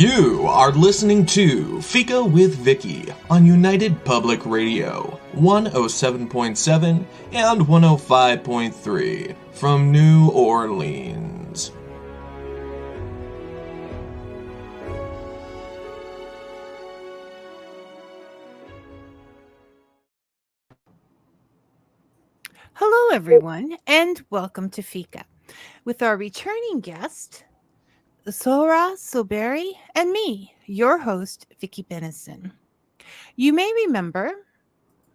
You are listening to Fika with Vicky on United Public Radio, 107.7 and 105.3 from New Orleans. Hello, everyone, and welcome to Fika with our returning guest, Zohra Zoberi, and me, your host, Vicky Benison. You may remember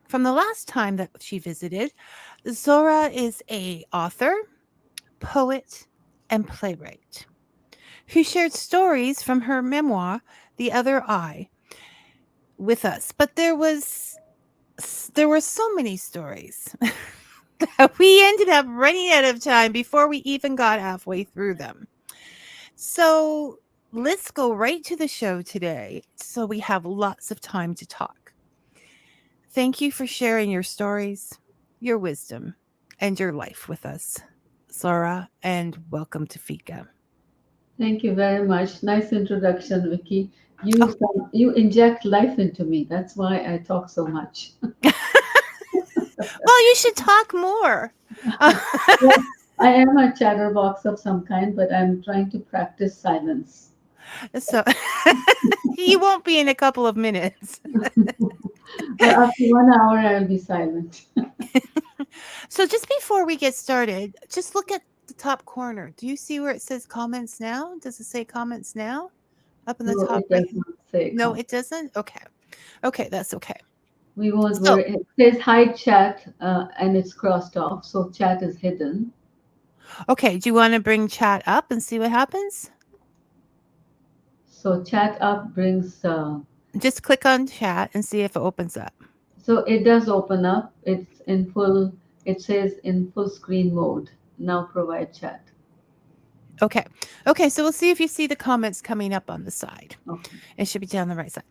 from the last time that she visited, Zohra is a author, poet, and playwright who shared stories from her memoir, The Other Eye, with us. But there were so many stories that we ended up running out of time before we even got halfway through them. So let's go right to the show today so we have lots of time to talk. Thank you for sharing your stories, your wisdom, and your life with us, Zohra, and welcome to Fika. Thank you very much. Nice introduction, Vicky. Oh. You inject life into me. That's why I talk so much. Well, you should talk more. Well, I am a chatterbox of some kind, but I'm trying to practice silence. So you won't be in a couple of minutes. Well, after 1 hour, I'll be silent. So just before we get started, just look at the top corner. Do you see where it says comments now? Does it say comments now up in the No, top it right? does not say No, come. it doesn't. Okay. Okay, that's okay. We won't So, worry. It says hide chat, and it's crossed off, so chat is hidden. okay, do you want to bring chat up and see what happens? So chat up brings. Just click on chat and see if it opens up. So it does open up. It's in full. It says in full screen mode. Now provide chat. Okay. Okay, so we'll see if you see the comments coming up on the side. Okay. It should be down the right side.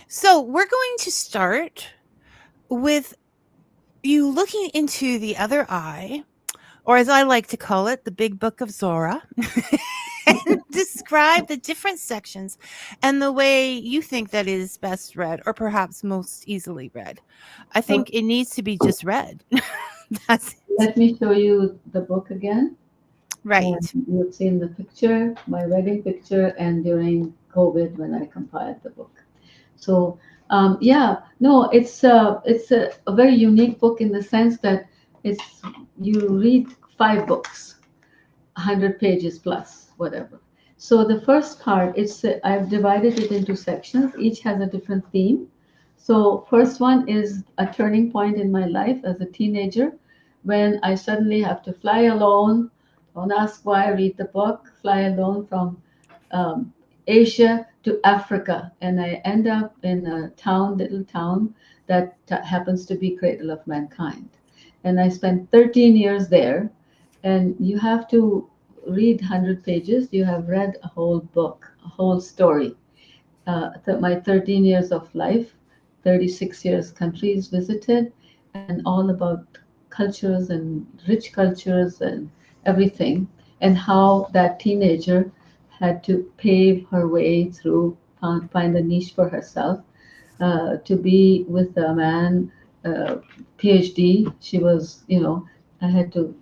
So, we're going to start with you looking into the other eye, or as I like to call it, the big book of Zora, and describe the different sections and the way you think that is best read, or perhaps most easily read. I think Okay. it needs to be just read. That's it. Let me show you the book again. And Right. you've seen the picture, my wedding picture, and during COVID when I compiled the book. So yeah, no, it's a very unique book in the sense that it's you read 5 books, 100 pages plus, whatever. So the first part, I've divided it into sections. Each has a different theme. So first one is a turning point in my life as a teenager when I suddenly have to fly alone. Don't ask why. Read the book. Fly alone from um, Asia to Africa, and I end up in a town, little town that happens to be cradle of mankind. And I spent 13 years there, and you have to read 100 pages. You have read a whole book, a whole story. My 13 years of life, 36 years countries visited, and all about cultures and rich cultures and everything, and how that teenager had to pave her way through, find a niche for herself, to be with a man, PhD. She was, I had to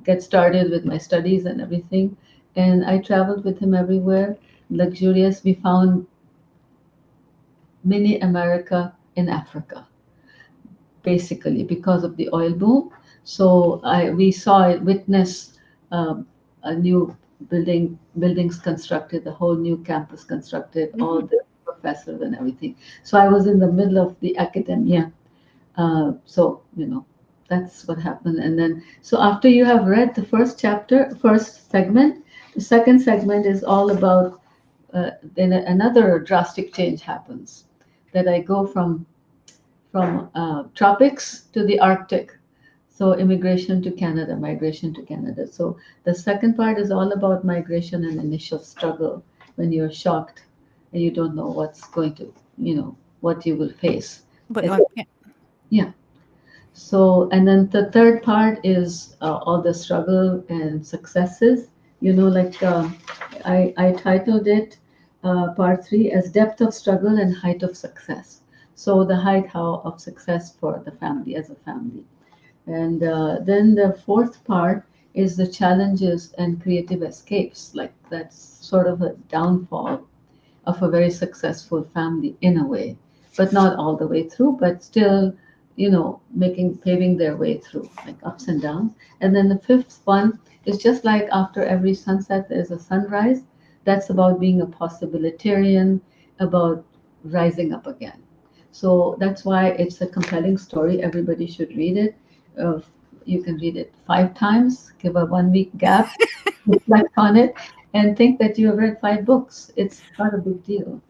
get started with my studies and everything. And I traveled with him everywhere, luxurious. We found mini America in Africa, basically because of the oil boom. So we saw it, witness a new buildings constructed, the whole new campus constructed, all Mhm. the professors and everything. So I was in the middle of the academia. So that's what happened. And then so after you have read the first chapter, first segment, the second segment is all about. Then another drastic change happens, that I go from tropics to the Arctic. So immigration to Canada, migration to Canada. So the second part is all about migration and initial struggle when you're shocked and you don't know what's going to, what you will face. But It, yeah. yeah. So, and then the third part is all the struggle and successes. Like I titled it part three as depth of struggle and height of success. So the height how of success for the family as a family. And then the fourth part is the challenges and creative escapes. Like that's sort of a downfall of a very successful family in a way, but not all the way through, but still, making paving their way through, like ups and downs. And then the fifth one is just like after every sunset, there's a sunrise. That's about being a possibilitarian, about rising up again. So that's why it's a compelling story. Everybody should read it. Uh, you can read it 5 times, give a 1 week gap, reflect on it, and think that you have read 5 books. It's not a big deal.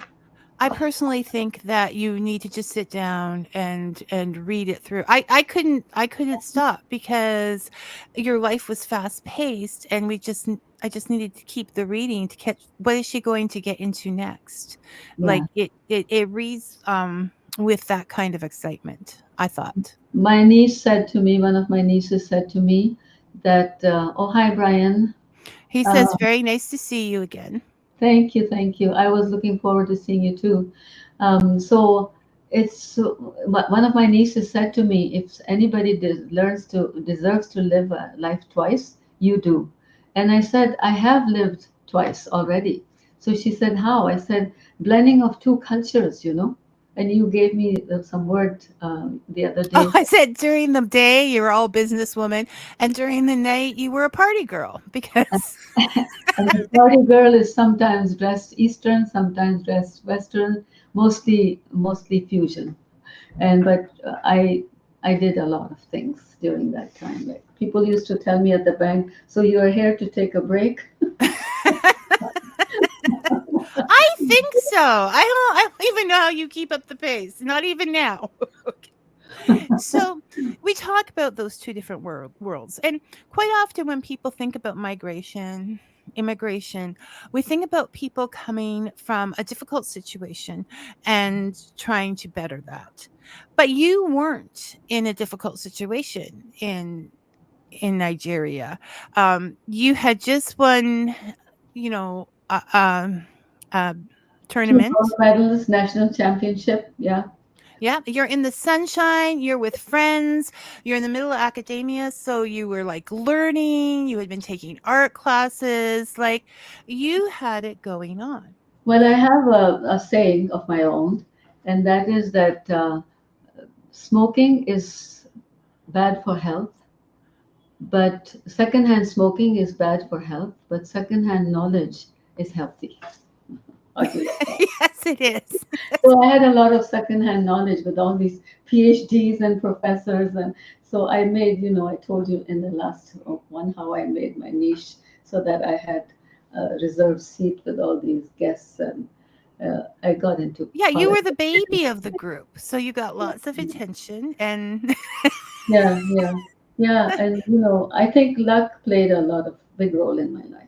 I personally think that you need to just sit down and read it through. I couldn't stop because your life was fast paced, and I just needed to keep the reading to catch what is she going to get into next. Like Yeah. it reads with that kind of excitement, I thought. My niece said to me, one of my nieces said to me that, oh, hi, Brian. He says, Uh, "Very nice to see you again." Thank you, thank you. I was looking forward to seeing you too. So one of my nieces said to me, if anybody deserves to live a life twice, you do. And I said, I have lived twice already. So she said, how? I said, blending of two cultures. And you gave me some word the other Oh, day. I said during the day you were all businesswoman, and during the night you were a party girl because And the party girl is sometimes dressed Eastern, sometimes dressed Western, mostly fusion. And but I did a lot of things during that time. Like people used to tell me at the bank, "So you are here to take a break?" I think so. I don't even know how you keep up the pace. Not even now. Okay. So we talk about those two different worlds, and quite often when people think about migration, immigration, we think about people coming from a difficult situation and trying to better that. But you weren't in a difficult situation in Nigeria. You had just won, you know, a Two gold tournament. medals, national championship. Yeah. Yeah, you're in the sunshine, you're with friends, you're in the middle of academia, so you were like learning, you had been taking art classes, like you had it going on. Well, I have a saying of my own, and that is that smoking is bad for health, but secondhand smoking is bad for health, but secondhand knowledge is healthy. How do you like that? Yes, it is. So I had a lot of secondhand knowledge with all these PhDs and professors, and so I made, I told you in the last one how I made my niche so that I had a reserved seat with all these guests, and I got into Yeah, you were the politics. baby of the group, so you got lots of attention and Yeah, yeah, yeah, and I think luck played a lot of big role in my life.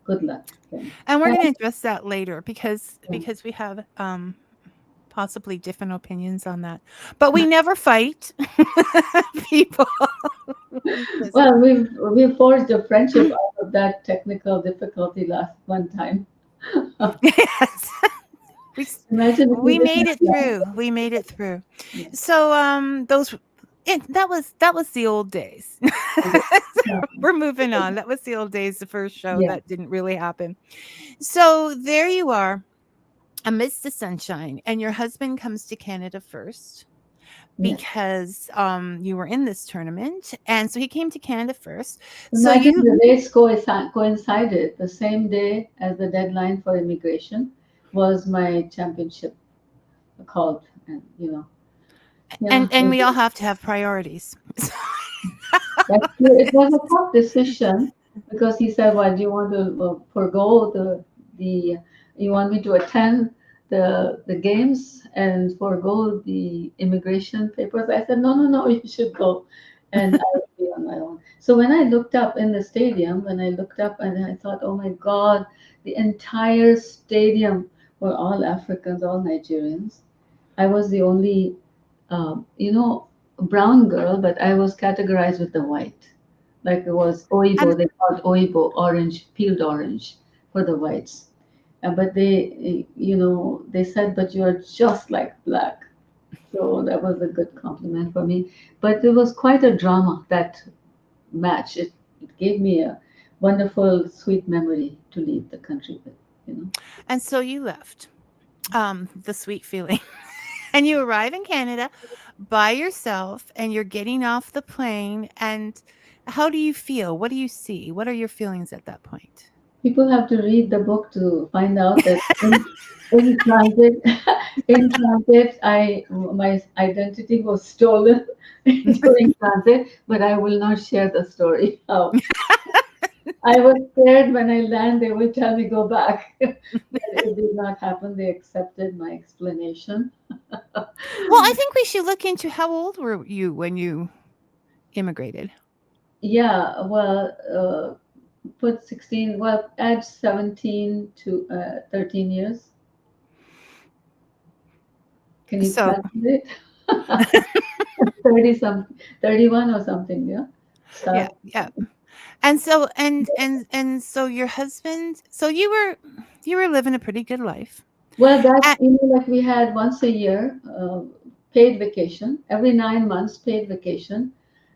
Good luck thing. and we're And, going to address that later because yeah. we have possibly different opinions on that. But we never fight people. We just Well, we forged a friendship out of that technical difficulty last one time. yes. We s- Imagine if we we didn't made have it that. through. We made it through. Yeah. So that was the old days. Yeah. We're moving on. That was the old days, the first show Yeah. that didn't really happen. So there you are amidst the sunshine, and your husband comes to Canada first Yeah. because you were in this tournament, and so he came to Canada first. So Imagine you the dates coincided. The same day as the deadline for immigration was my championship called, and yeah, and we all have to have priorities. it was a tough decision because he said, "Well, do you want to forego the you want me to attend the games and forego the immigration papers?" I said, "No, no, no, you should go, and I will be on my own." So when I looked up in the stadium, when I looked up and I thought, "Oh my God, the entire stadium were all Africans, all Nigerians." I was the only, brown girl, but I was categorized with the white. Like it was And Oibo, they called Oibo orange, peeled orange for the whites. But they said, but you're just like black. So that was a good compliment for me. But it was quite a drama, that match. It gave me a wonderful, sweet memory to leave the country with, you know. And so you left, the sweet feeling. And you arrive in Canada by yourself and you're getting off the plane. And how do you feel? What do you see? What are your feelings at that point? People have to read the book to find out that in transit, in transit, my identity was stolen during transit, but I will not share the story. How I was scared when I land, they will tell me go back. But it did not happen. They accepted my explanation. Well, I think we should look into how old were you when you immigrated? Yeah, well, put 16, well, add 17 to 13 years. Can you So, calculate? 30 some, 31 or something, yeah? yeah, Start. yeah. And so and so your husband, so you were living a pretty good life. Well, that, And like we had once a year, paid vacation, every 9 months, paid vacation,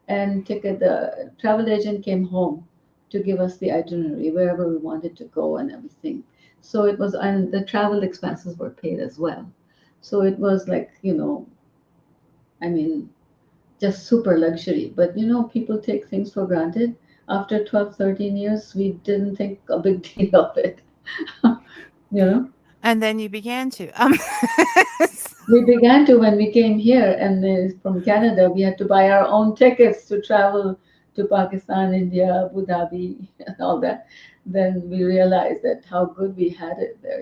and ticket. The travel agent came home to give us the itinerary wherever we wanted to go and everything. So it was, and the travel expenses were paid as well. So it was like, I mean, just super luxury. But people take things for granted. After 12, 13 years, we didn't think a big deal of it. you know. and then you began to. We began to when we came here, and from Canada, we had to buy our own tickets to travel to Pakistan, India, Abu Dhabi, and all that. Then we realized that how good we had it there.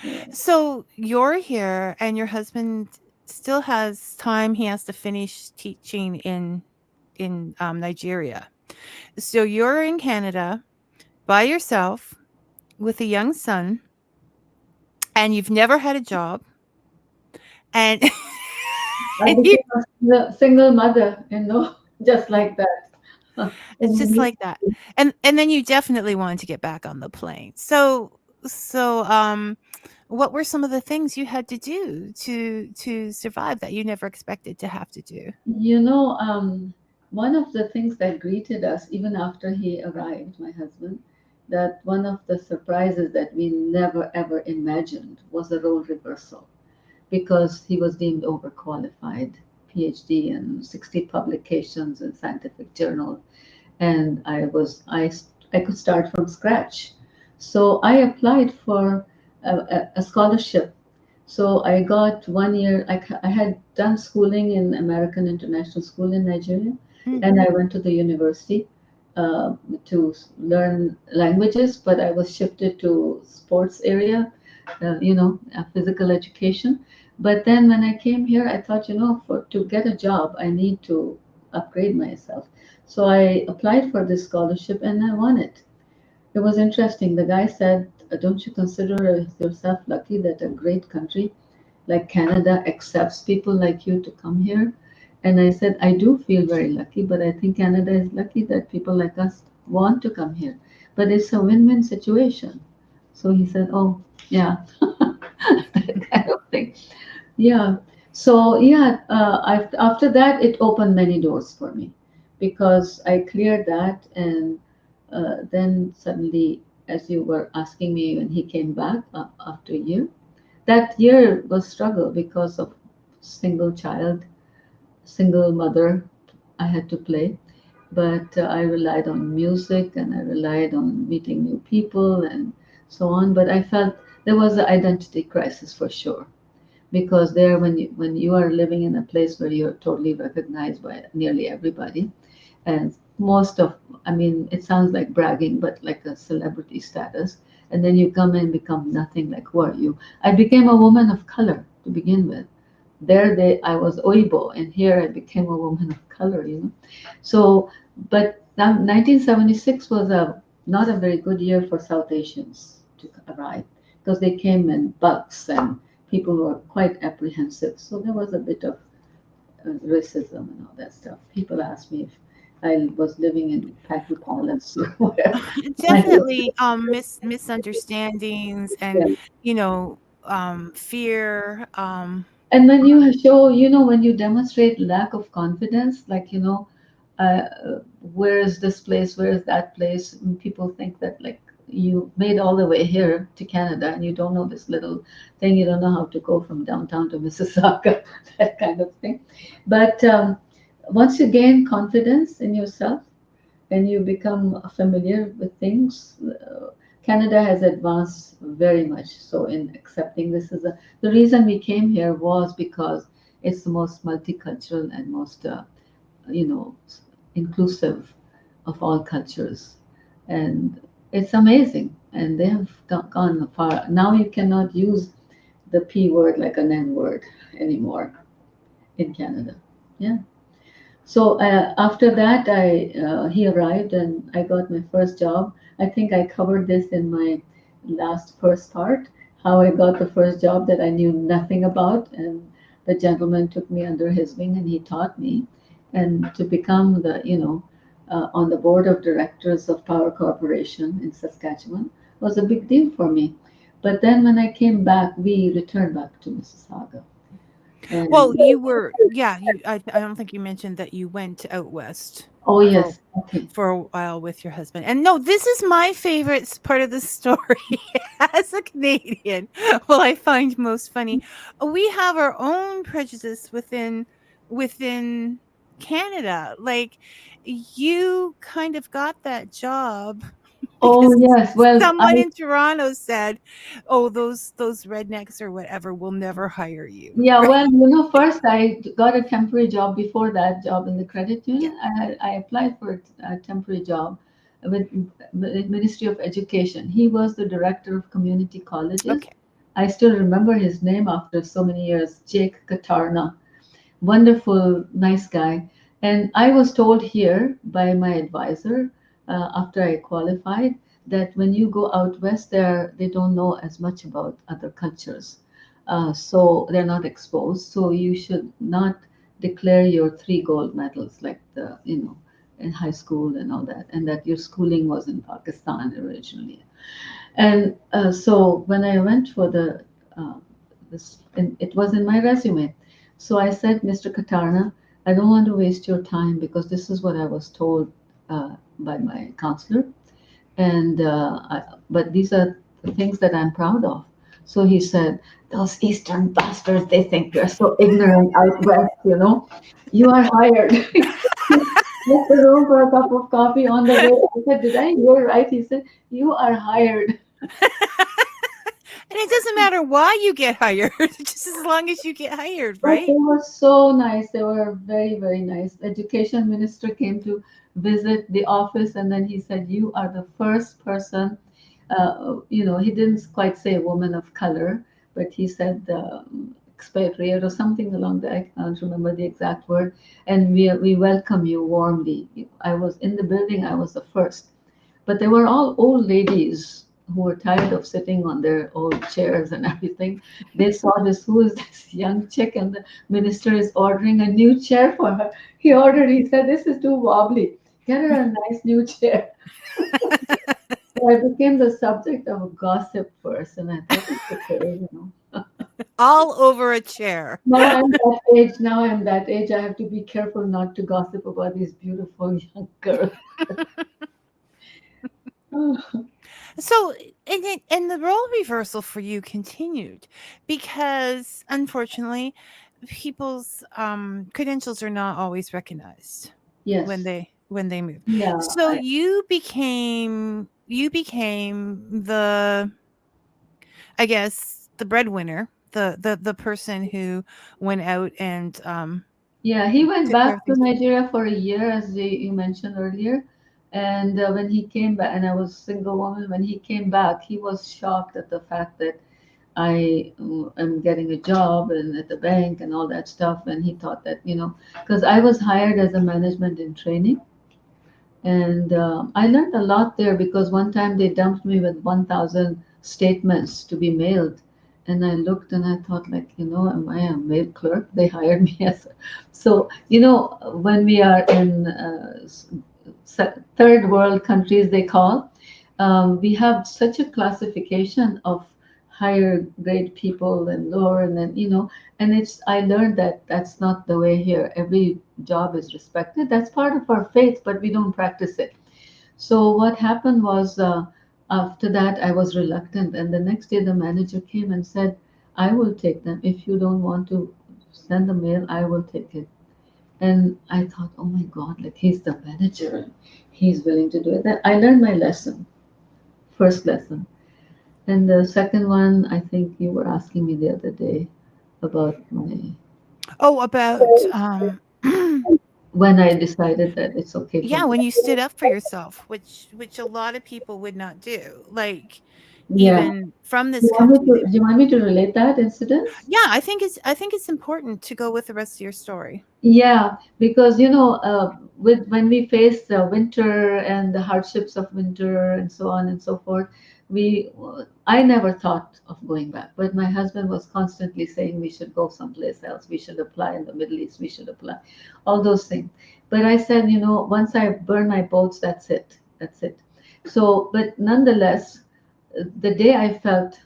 Yeah. So you're here and your husband still has time, he has to finish teaching in Nigeria. So you're in Canada by yourself with a young son and you've never had a job and I and you became a single mother, just like that. it's just And like that. And then you definitely wanted to get back on the plane. So what were some of the things you had to do to survive that you never expected to have to do? one of the things that greeted us even after he arrived, my husband, that one of the surprises that we never ever imagined was a role reversal, because he was deemed overqualified, PhD and 60 publications in scientific journal, and I could start from scratch. So I applied for a scholarship. So I got 1 year. I had done schooling in American International School in Nigeria, and Mhm. I went to the university uh, to learn languages. But I was shifted to sports area, physical education. But then when I came here, I thought, for to get a job, I need to upgrade myself. So I applied for this scholarship and I won it. It was interesting. The guy said, "Don't you consider yourself lucky that a great country like Canada accepts people like you to come here?" And I said, "I do feel very lucky, but I think Canada is lucky that people like us want to come here. But it's a win-win situation." So he said, "Oh, yeah," that kind of thing. Yeah. So yeah, after that, it opened many doors for me because I cleared that, and then suddenly, as you were asking me when he came back after a year, that year was struggle because of single child, single mother. I had to play, but I relied on music and I relied on meeting new people and so on. But I felt there was an identity crisis for sure, because there, when you are living in a place where you're totally recognized by nearly everybody, and most of, I mean, it sounds like bragging, but like a celebrity status, and then you come and become nothing. Like, who are you? I became a woman of color to begin with. There, I was Oibo, and here I became a woman of color. So, but now 1976 was a not a very good year for South Asians to arrive, because they came in bulks and people were quite apprehensive. So there was a bit of racism and all that stuff. People asked me I was living in Patty Palace, where I Definitely misunderstandings and yeah. fear. And when you show, when you demonstrate lack of confidence, like, where is this place, where is that place, and people think that, like, you made all the way here to Canada and you don't know this little thing, you don't know how to go from downtown to Mississauga, that kind of thing. But once you gain confidence in yourself and you become familiar with things, Canada has advanced very much so in accepting this as a. The reason we came here was because it's the most multicultural and most, you know, inclusive of all cultures, and it's amazing. And they have gone far. Now you cannot use the P word like an N word anymore in Canada. Yeah. So after that, he arrived and I got my first job. I think I covered this in my last first part, how I got the first job that I knew nothing about, and the gentleman took me under his wing and he taught me. And to become on the board of directors of Power Corporation in Saskatchewan was a big deal for me. But then when I came back, we returned back to Mississauga. Well, And you were, yeah, I don't think you mentioned that you went out west oh for yes, okay. for a while with your husband. And no, this is my favorite part of the story as a Canadian. Well, I find most funny. We have our own prejudice within Canada. Like, you kind of got that job Oh because yes. Well, someone in Toronto said, "Oh, those rednecks or whatever will never hire you." yeah, Right? well, first I got a temporary job before that job in the credit Yeah. union. I applied for a temporary job with the Ministry of Education. He was the director of community colleges. Okay. I still remember his name after so many years, Jake Katarna. Wonderful, nice guy. And I was told here by my advisor after I qualified that when you go out west, there they don't know as much about other cultures, so they're not exposed. So you should not declare your three gold medals like in high school and all that, and that your schooling was in Pakistan originally. And so when I went for it was in my resume. So I said, Mr. Katarna, I don't want to waste your time because this is what I was told by my counselor. And but these are the things that I'm proud of. So he said, those Eastern bastards, they think we're so ignorant out west, You are hired. Left the room for a cup of coffee on the way. I said, did I hear right? He said, you are hired. And it doesn't matter why you get hired, just as long as you get hired, But they right? were so nice. They were very, very nice. The education minister came to visit the office, and then he said, "You are the first person." He didn't quite say woman of color, but he said expatriate or something along that. I can't remember the exact word. And we welcome you warmly. I was in the building. I was the first. But they were all old ladies who were tired of sitting on their old chairs and everything. They saw this, who is this young chick, and the minister is ordering a new chair for her. He said, this is too wobbly. Get her a nice new chair. So I became the subject of a gossip first, and I thought it's okay. All over a chair. Now I'm that age. Now I'm that age. I have to be careful not to gossip about these beautiful young girls. So, and the role reversal for you continued because unfortunately, people's credentials are not always recognized when Yes. they move. Yeah. So you became the, I guess, the breadwinner, the person who went out and Yeah, he went took care of back to things. Nigeria for a year, as you mentioned earlier. And when he came back, and I was a single woman, when he came back, he was shocked at the fact that I am getting a job and at the bank and all that stuff. And he thought that, because I was hired as a management in training. And I learned a lot there because one time they dumped me with 1,000 statements to be mailed. And I looked and I thought, like, am I a mail clerk? They hired me as so, when we are in third world countries, they call, we have such a classification of higher grade people and lower, and then, and I learned that that's not the way here. Every job is respected. That's part of our faith, but we don't practice it. So what happened was, after that, I was reluctant, and the next day the manager came and said, "I will take them. If you don't want to send the mail, I will take it." And I thought, "Oh my God, like he's the manager, and he's willing to do it." Then I learned my lesson, first lesson. And the second one, I think you were asking me the other day about Oh, about when I decided that it's okay for yeah, me. when you stood up for yourself, which a lot of people would not do. Like Yeah. even from this country, Do you want me to relate that incident? yeah, I think it's important to go with the rest of your story. Yeah, because with when we face the winter and the hardships of winter and so on and so forth, we I never thought of going back, but my husband was constantly saying we should go someplace else, we should apply in the Middle East, we should apply, all those things. But I said, once I burn my boats, that's it. So, but nonetheless, the day I felt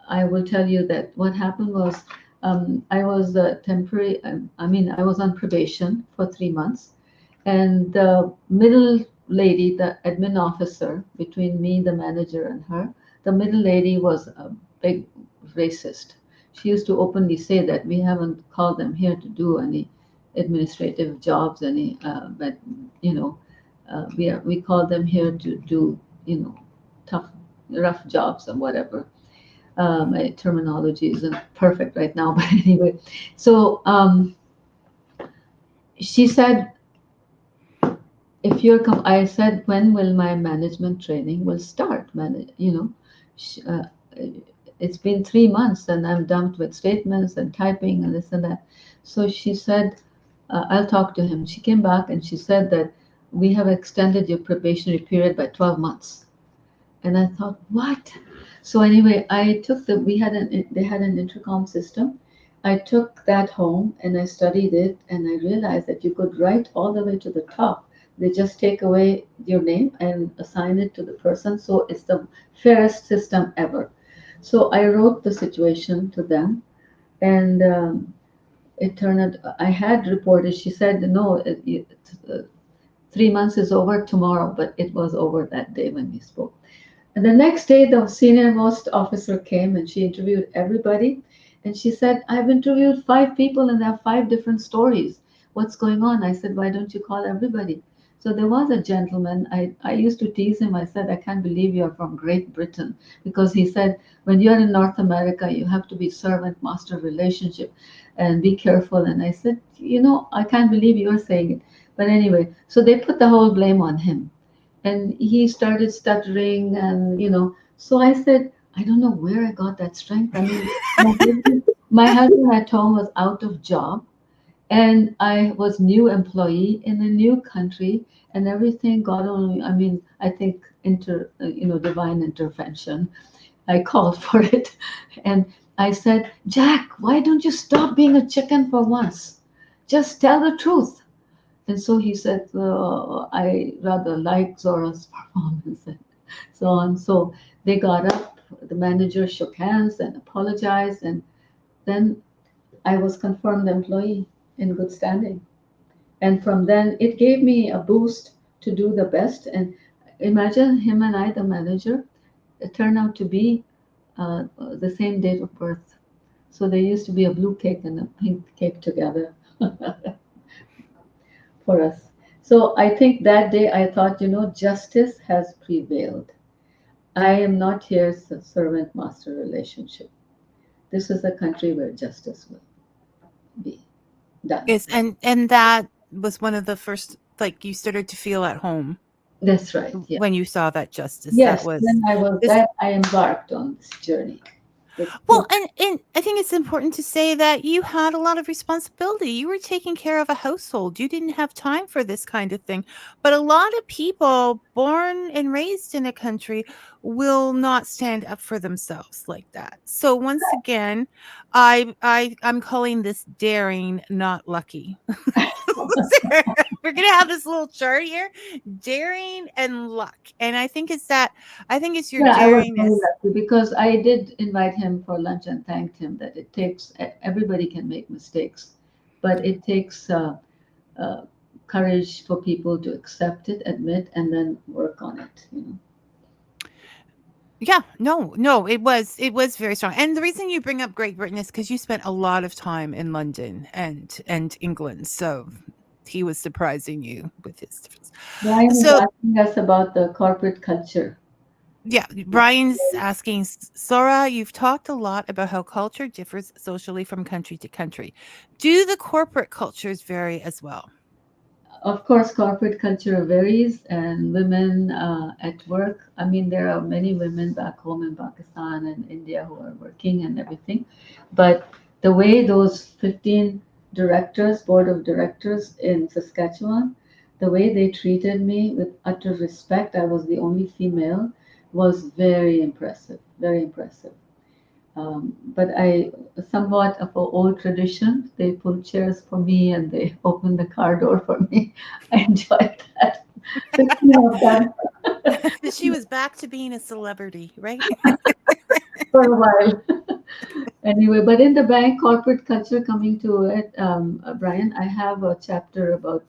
I will tell you that what happened was I was temporary, I mean, I was on probation for 3 months. And the middle lady, the admin officer between me, the manager, and her, the middle lady was a big racist. She used to openly say that we haven't called them here to do any administrative jobs, but you know, we call them here to do, tough, rough jobs or whatever. My terminology isn't perfect right now, but anyway. So she said, I said, when will my management training will start? Sh- uh, it's been 3 months and I'm dumped with statements and typing and this and that. So she said, I'll talk to him. She came back and she said that we have extended your probationary period by 12 months. And I thought, what? So anyway, they had an intercom system. I took that home and I studied it and I realized that you could write all the way to the top. They just take away your name and assign it to the person. So it's the fairest system ever. So I wrote the situation to them, and it turned out I had reported. She said, no, 3 months is over tomorrow, but it was over that day when we spoke. And the next day, the senior most officer came and she interviewed everybody. And she said, I've interviewed 5 people and they have 5 different stories. What's going on? I said, why don't you call everybody? So there was a gentleman. I used to tease him. I said, I can't believe you're from Great Britain. Because he said, when you're in North America, you have to be servant master relationship and be careful. And I said, I can't believe you're saying it. But anyway, so they put the whole blame on him, and he started stuttering, and so I said, I don't know where I got that strength. I mean, my husband at home was out of job, and I was new employee in a new country, and everything got on. I mean, I think divine intervention. I called for it, and I said, Jack, why don't you stop being a chicken for once? Just tell the truth. And so he said, I rather like Zora's performance and so on. So they got up, the manager shook hands and apologized, and then I was confirmed employee in good standing. And from then, it gave me a boost to do the best. And imagine him and I, the manager, it turned out to be the same date of birth. So there used to be a blue cake and a pink cake together. For us. So I think that day I thought, justice has prevailed. I am not here as a servant master relationship. This is a country where justice will be done. Is and that was one of the first, like, you started to feel at home That's right. Yeah. when you saw that justice. That Yes. was Then this I embarked on this journey. It's Well, true. and I think it's important to say that you had a lot of responsibility. You were taking care of a household. You didn't have time for this kind of thing. But a lot of people born and raised in a country will not stand up for themselves like that. So once again, I'm calling this daring, not lucky. We're gonna have this little chart here, daring and luck. And I think it's your Yeah, I was very daringness. lucky because I did invite him for lunch and thanked him that it takes, everybody can make mistakes, but it takes uh, courage for people to accept it, admit, and then work on it, you know. Yeah, no, it was very strong. And the reason you bring up Great Britain is because you spent a lot of time in London and England, so he was surprising you with his difference. Brian is So, asking us about the corporate culture. yeah, Brian's asking, Sora, you've talked a lot about how culture differs socially from country to country. Do the corporate cultures vary as well? Of course, corporate culture varies, and women at work. I mean, there are many women back home in Pakistan and India who are working and everything. But the way those 15 directors, board of directors in Saskatchewan, the way they treated me with utter respect, I was the only female, was very impressive, very impressive. But I somewhat of an old tradition. They pull chairs for me and they open the car door for me. I enjoyed that. 15 of them She was back to being a celebrity, right? for a while. Anyway, but in the bank corporate culture, coming to it, Brian, I have a chapter about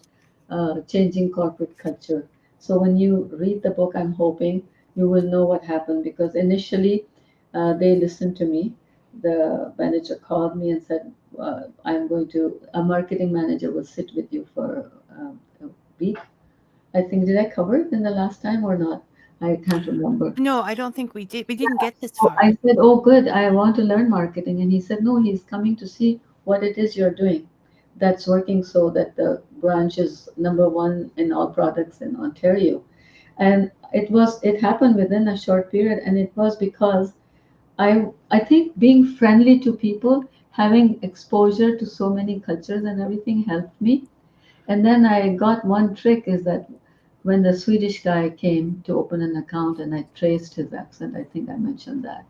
changing corporate culture. So when you read the book, I'm hoping you will know what happened because initially they listened to me. The manager called me and said, a marketing manager will sit with you for a week. I think, did I cover it in the last time or not? I can't remember. No, I don't think we did. We didn't get this So far. I said, "Oh, good. I want to learn marketing." And he said, "No, he's coming to see what it is you're doing that's working so that the branch is number one in all products in Ontario." And it happened within a short period. And it was because I think being friendly to people, having exposure to so many cultures and everything helped me. And then I got one trick is that when the Swedish guy came to open an account and I traced his accent, I think I mentioned that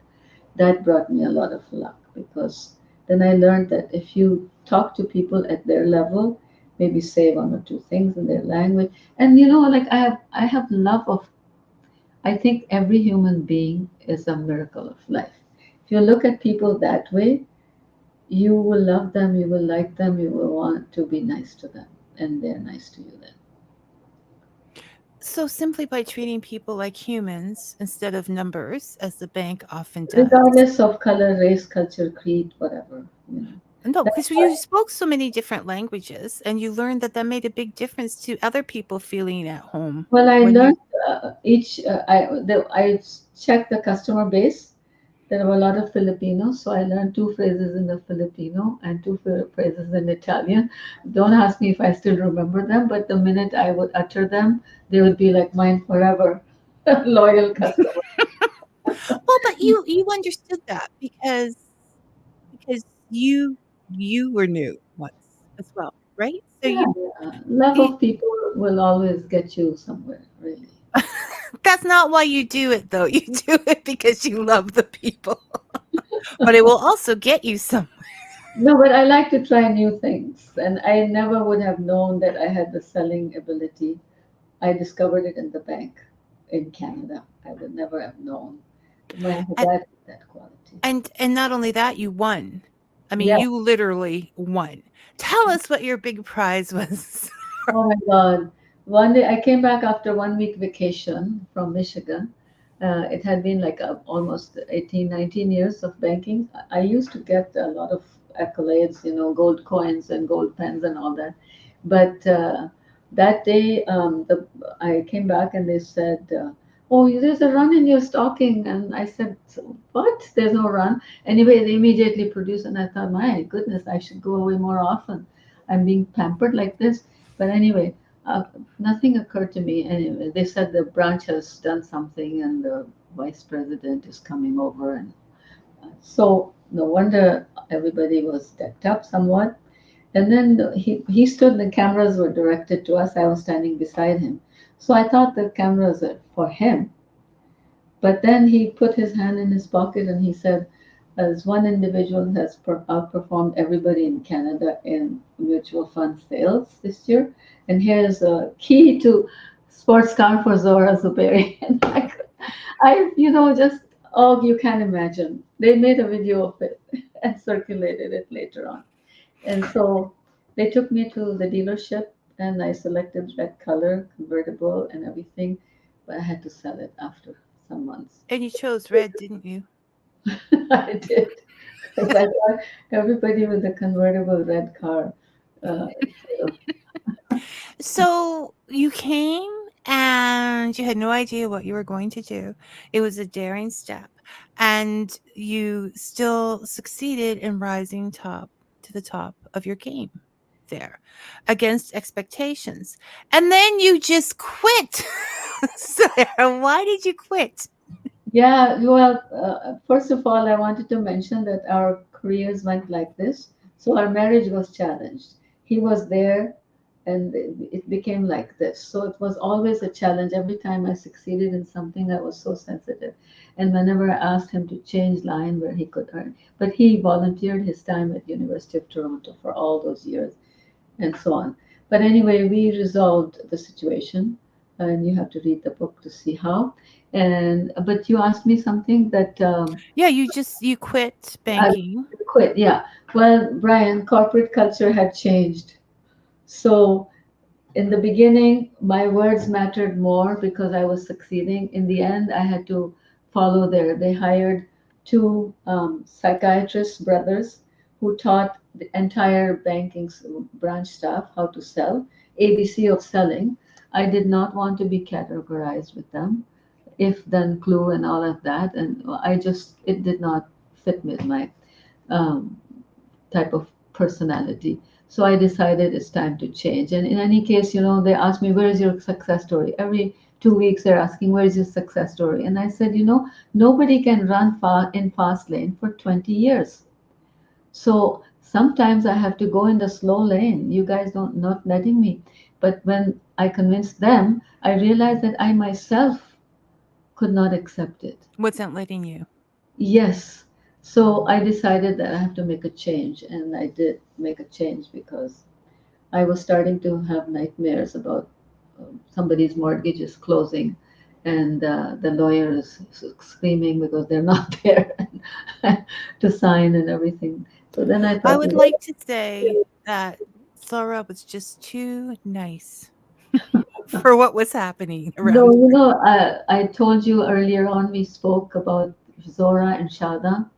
that brought me a lot of luck because then I learned that if you talk to people at their level, maybe say one or two things in their language, and like I have love of. I think every human being is a miracle of life. If you look at people that way, you will love them, you will like them, you will want to be nice to them, and they're nice to you then. So simply by treating people like humans instead of numbers, as the bank often does. Regardless of color, race, culture, creed, whatever. No, That's because why. you spoke so many different languages and you learned that that made a big difference to other people feeling at home Well, I when you learned I checked the customer base. There were a lot of Filipinos, so I learned two phrases in the Filipino and two phrases in Italian. Don't ask me if I still remember them, but the minute I would utter them, they would be like mine forever. Loyal customer. well, but you understood that because you were new once as well, right? So Yeah, yeah. Love you of people will always get you somewhere, really. that's not why you do it though. You do it because you love the people. But it will also get you some. No, but I like to try new things, and I never would have known that I had the selling ability. I discovered it in the bank in Canada. I would never have known. My And dad had that quality. and not only that, you won. I mean, Yeah. you literally won. Tell us what your big prize was. Oh my God. One day I came back after 1 week vacation from Michigan. It had been like almost 18, 19 years of banking. I used to get a lot of accolades, gold coins and gold pens and all that. But that day, I came back and they said, "Oh, there's a run in your stocking." And I said, "What? There's no run." Anyway, they immediately produced, and I thought, my goodness, I should go away more often. I'm being pampered like this. But anyway, nothing occurred to me. Anyway, they said the branch has done something and the vice president is coming over. And So no wonder everybody was decked up somewhat. And then he stood, the cameras were directed to us. I was standing beside him. So I thought the cameras were for him. But then he put his hand in his pocket and he said, as one individual has outperformed everybody in Canada in mutual fund sales this year, and here's a key to sports car for Zohra Zoberi. And just, oh, you can't imagine. They made a video of it and circulated it later on. And so they took me to the dealership and I selected red color, convertible, and everything, but I had to sell it after some months. And you chose red, didn't you? I did, because I thought everybody with a convertible red car failed. So you came and you had no idea what you were going to do. It was a daring step, and you still succeeded in rising top to the top of your game there against expectations. And then you just quit. Sarah, why did you quit? Yeah, well, first of all, I wanted to mention that our careers went like this. So our marriage was challenged. He was there, and it became like this. So it was always a challenge. Every time I succeeded in something, I was so sensitive. And whenever I asked him to change line where he could earn, but he volunteered his time at University of Toronto for all those years and so on. But anyway, we resolved the situation, and you have to read the book to see how. And but you asked me something that Yeah, you quit I banking. quit. Yeah. Well, Brian, corporate culture had changed. So in the beginning, my words mattered more because I was succeeding. In the end, I had to follow their. They hired two psychiatrist brothers who taught the entire banking branch staff how to sell, ABC of selling. I did not want to be categorized with them, if then clue and all of that, and it did not fit with my um, type of personality. So I decided it's time to change. And in any case, they asked me, where is your success story? Every 2 weeks, they're asking, where is your success story? And I said, nobody can run in fast lane for 20 years. So sometimes I have to go in the slow lane. You guys don't not letting me. But when I convinced them, I realized that I myself could not accept it. Wasn't letting you. Yes. So I decided that I have to make a change, and I did make a change because I was starting to have nightmares about somebody's mortgage is closing, and the lawyer is screaming because they're not there to sign and everything. So then I I thought, would like to say that Zora was just too nice for what was happening no, around her. I told you earlier on we spoke about Zora and Shada,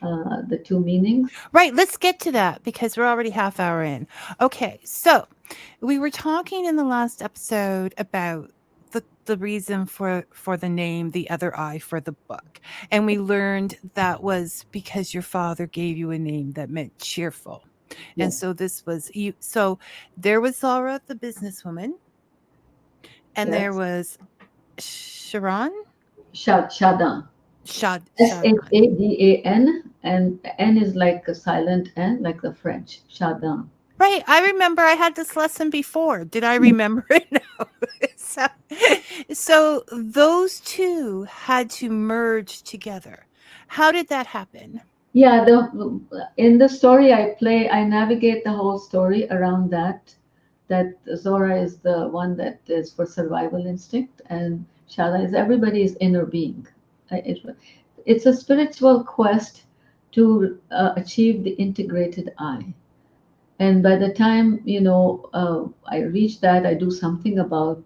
the two meanings. Right, let's get to that because we're already half hour in. Okay, so we were talking in the last episode about the reason for the name The Other Eye for the book. And we learned that was because your father gave you a name that meant cheerful. And Yes, so this was you. So there was Zara the businesswoman, and there yes. was Sharon Shada. Shadan. Shadan, and N is like a silent N, like the French. Shadan. Right, I remember I had this lesson before. Did I remember it now? so, so those two had to merge together. How did that happen? Yeah, the in the story I navigate the whole story around that. That Zora is the one that is for survival instinct, and Shada is everybody's inner being. It's a spiritual quest to achieve the integrated I. And by the time, I reach that, I do something about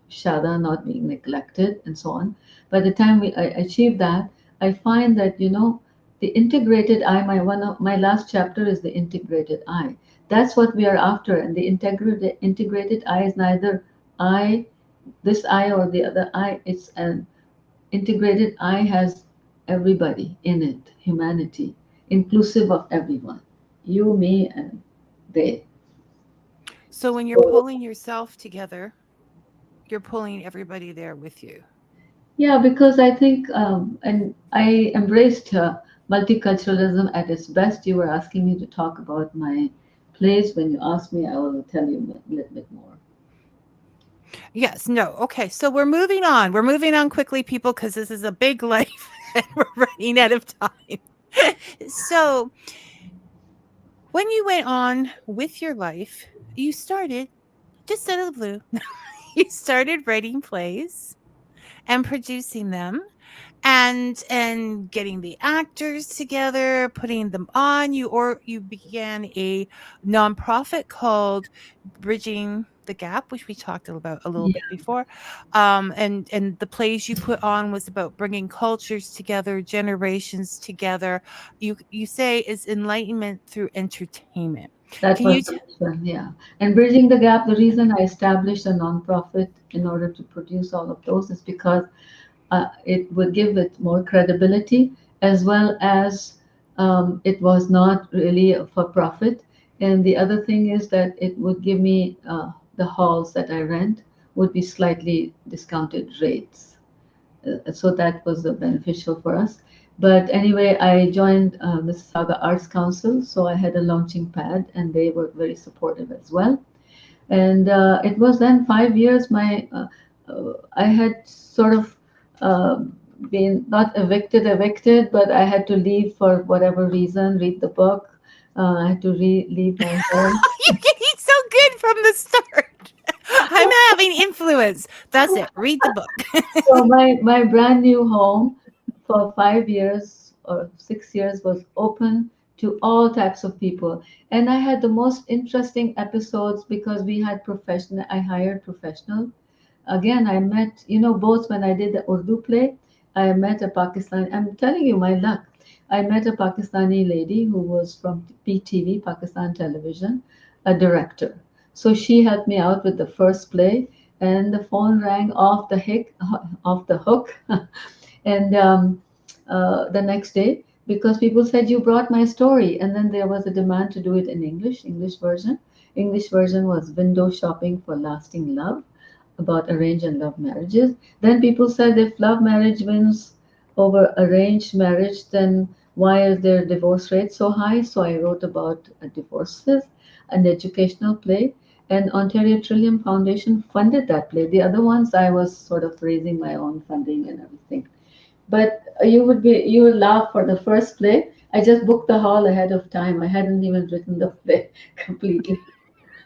Shada not being neglected and so on. By the time I achieve that, I find that, the integrated I, one of my last chapter is the integrated I. That's what we are after. And the integrated I is neither I, this I or the other I. It's an integrated I has everybody in it, humanity, inclusive of everyone. You, me, and they. So when you're pulling yourself together, you're pulling everybody there with you. Yeah, because I think, and I embraced multiculturalism at its best. You were asking me to talk about my plays. When you ask me, I will tell you a little bit more. Yes, no. Okay, so we're moving on. We're moving on quickly, people, because this is a big life and we're running out of time. So, when you went on with your life, you started just out of the blue. You started writing plays and producing them and getting the actors together, putting them on. You began a nonprofit called Bridging the Gap, which we talked about a little bit before. And the plays you put on was about bringing cultures together, generations together. You say is enlightenment through entertainment. That Can was you the mission, yeah. And Bridging the Gap, the reason I established a nonprofit in order to produce all of those is because it would give it more credibility, as well as it was not really for profit. And the other thing is that it would give me the halls that I rent would be slightly discounted rates. So that was beneficial for us. But anyway, I joined Mississauga Arts Council, so I had a launching pad, and they were very supportive as well. And it was then 5 years. I had sort of uh, been not evicted, but I had to leave for whatever reason. Read the book. I had to leave my home. You're getting so good from the start. I'm having influence. That's it. Read the book. So my brand new home for 5 years or 6 years was open to all types of people. And I had the most interesting episodes because we had professional, I hired professional. Again, I met, both when I did the Urdu play, I met a Pakistani, I'm telling you my luck. I met a Pakistani lady who was from PTV, Pakistan Television, a director. So she helped me out with the first play, and the phone rang off the hook, and the next day because people said you brought my story, and then there was a demand to do it in English version. English version was Window Shopping for Lasting Love, about arranged and love marriages. Then people said if love marriage wins over arranged marriage, then why is their divorce rate so high? So I wrote about divorces, an educational play, and Ontario Trillium Foundation funded that play. The other ones I was sort of raising my own funding and everything. But you would laugh for the first play. I just booked the hall ahead of time. I hadn't even written the play completely.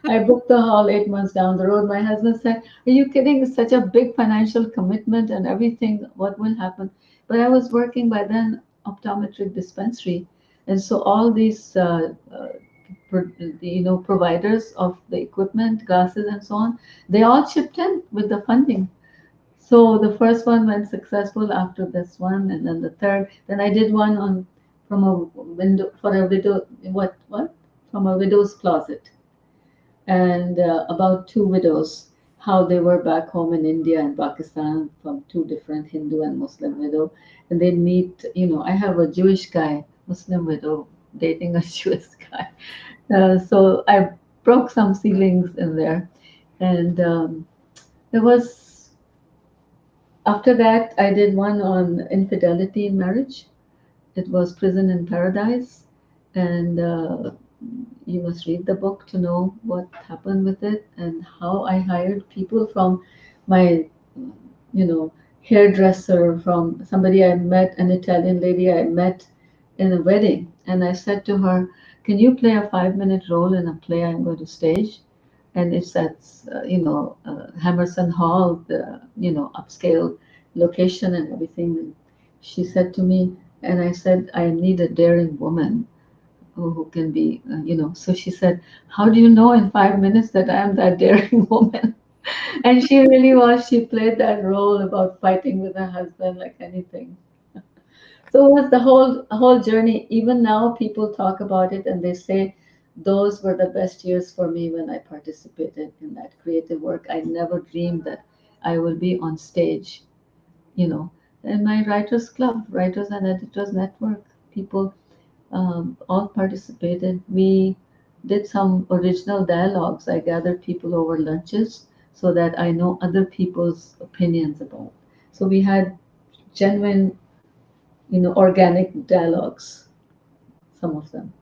I booked the hall 8 months down the road. My husband said, "Are you kidding? It's such a big financial commitment and everything. What will happen?" But I was working by then optometric dispensary, and so all these providers of the equipment, glasses, and so on, they all chipped in with the funding. So the first one went successful after this one, and then the third. Then I did one on from a window for a widow. What from a widow's closet, and about two widows, how they were back home in India and Pakistan from two different Hindu and Muslim widow, and they meet. I have a Jewish guy, Muslim widow, dating a Jewish guy. So I broke some ceilings in there, and there was after that I did one on infidelity in marriage. It was Prison in Paradise, and you must read the book to know what happened with it and how I hired people from my, you know, hairdresser, from somebody I met, an Italian lady I met in a wedding, and I said to her, "Can you play a 5-minute role in a play I'm going to stage?" And it's at, Hammerson Hall, the upscale location and everything. And she said to me, and I said, "I need a daring woman who can be, So she said, "How do you know in 5 minutes that I am that daring woman?" And she really was. She played that role about fighting with her husband like anything. So it was the whole journey. Even now, people talk about it and they say those were the best years for me when I participated in that creative work. I never dreamed that I will be on stage, you know, in my writers club, writers and editors network. People all participated. We did some original dialogues. I gathered people over lunches so that I know other people's opinions about. So we had genuine organic dialogues, some of them.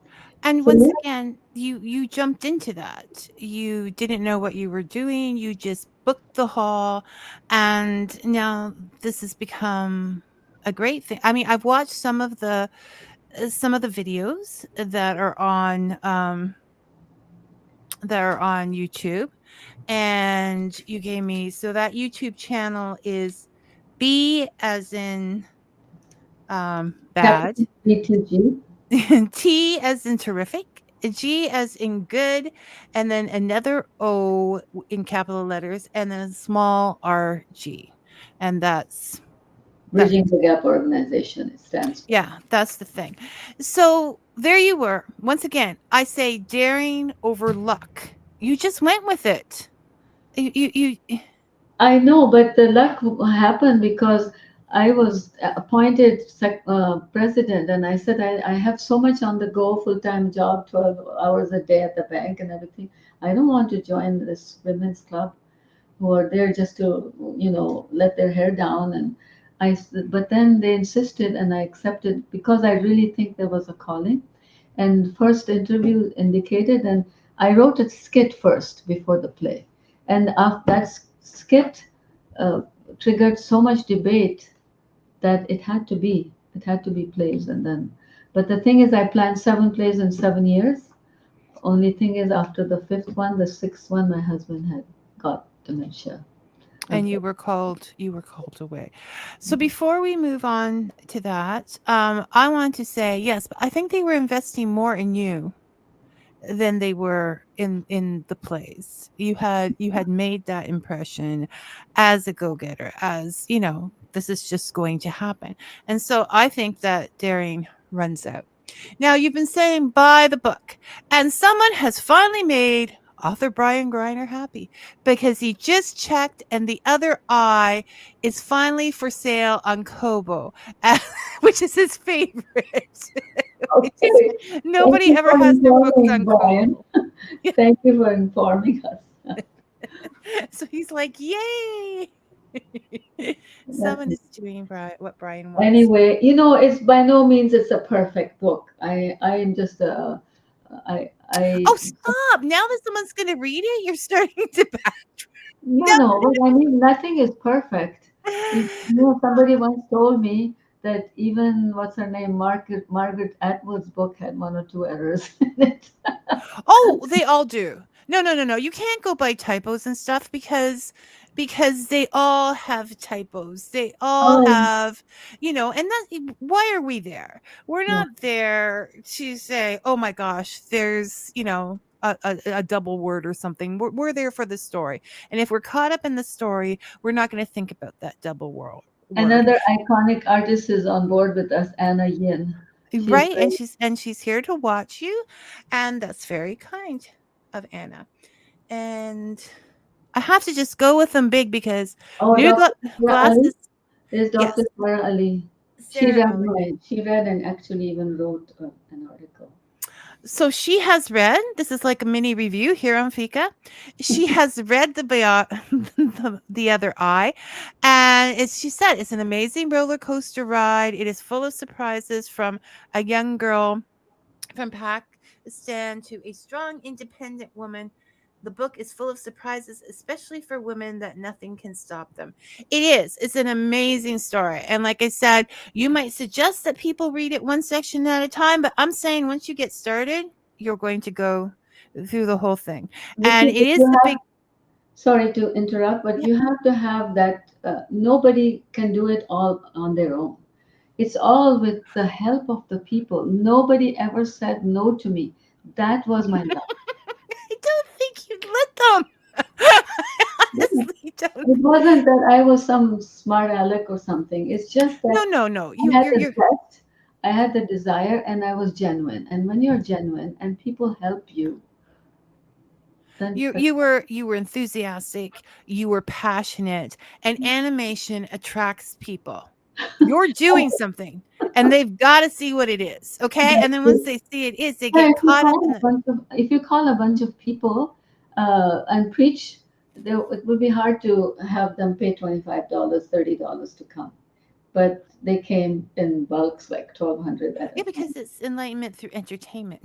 And So once yeah, again, you jumped into that. You didn't know what you were doing. You just booked the hall, and now this has become a great thing. I mean, I've watched some of the videos that are on YouTube, and you gave me so that YouTube channel is B as in bad, capital B2G, T as in terrific, G as in good, and then another in capital letters, and then a small RG. And that's Bridging the Gap Organization, it stands for. yeah, that's the thing. So there you were. Once again, I say daring over luck. You just went with it. You I know, but the luck happened because I was appointed president, and I said, I have so much on the go, full-time job, 12 hours a day at the bank and everything. I don't want to join this women's club who are there just to, let their hair down. And but then they insisted, and I accepted because I really think there was a calling. And first interview indicated, and I wrote a skit first before the play, and after that skit uh, triggered so much debate that it had to be plays. And then, but the thing is, I planned 7 plays in 7 years. Only thing is, after the fifth one, the sixth one, my husband had got dementia. and Okay. you were called away. So before we move on to that, I want to say yes, but I think they were investing more in you than they were in the plays. You had made that impression as a go-getter, as this is just going to happen. And so I think that daring runs out. Now you've been saying buy the book, and someone has finally made author Brian Greiner happy because he just checked and the other eye is finally for sale on Kobo, which is his favorite. Which is Okay. Thank nobody you ever for has their books informing, on Brian. Kobo. Thank you for informing us. So he's like, "Yay!" That's Someone is doing what Brian wants. Anyway, it's by no means it's a perfect book. I am just I Oh, stop! Now that someone's going to read it, you're starting to back. no, but I mean nothing is perfect. Somebody once told me that even what's her name, Margaret Atwood's book had one or two errors in it. Oh, they all do. No, no, no, no. You can't go by typos and stuff because they all have typos. They all Oh, have, and why are we there? We're yeah. not there to say, "Oh my gosh, there's, a double word or something." We're there for the story. And if we're caught up in the story, we're not going to think about that double word. Another iconic artist is on board with us, Anna Yin. She's Right, and very, she's here to watch you, and that's very kind of Anna. And I have to just go with them big because oh, new Dr. Sarah Ali. glasses. There's Yes, Dr. Sarah Ali. She Sarah read Ali. mine. She read and actually even wrote an article. So she has read. This is like a mini review here on Fika. She has read the other eye, and she said it's an amazing roller coaster ride. It is full of surprises from a young girl from Pakistan to a strong, independent woman. The book is full of surprises, especially for women, that nothing can stop them. It is. It's an amazing story. And like I said, you might suggest that people read it one section at a time, but I'm saying once you get started, you're going to go through the whole thing. And Vicky, it but is you the have, big, sorry to interrupt, but yeah. you have to have that. Nobody can do it all on their own. It's all with the help of the people. Nobody ever said no to me. That was my luck. I don't think you'd let them. I Yeah. honestly don't. It wasn't that I was some smart aleck or something. It's just that No, no, no. I had the You're zest, I had the desire, and I was genuine. And when you're genuine and people help you, then You success. you were enthusiastic, you were passionate, and animation attracts people. You're doing something, and they've got to see what it is, okay? And then once they see it is, they Yeah, get caught up in the if you call a bunch of people and preach, it would be hard to have them pay $25, $30 to come. but they came in bulks like 1,200 at a Yeah, time. because it's enlightenment through entertainment.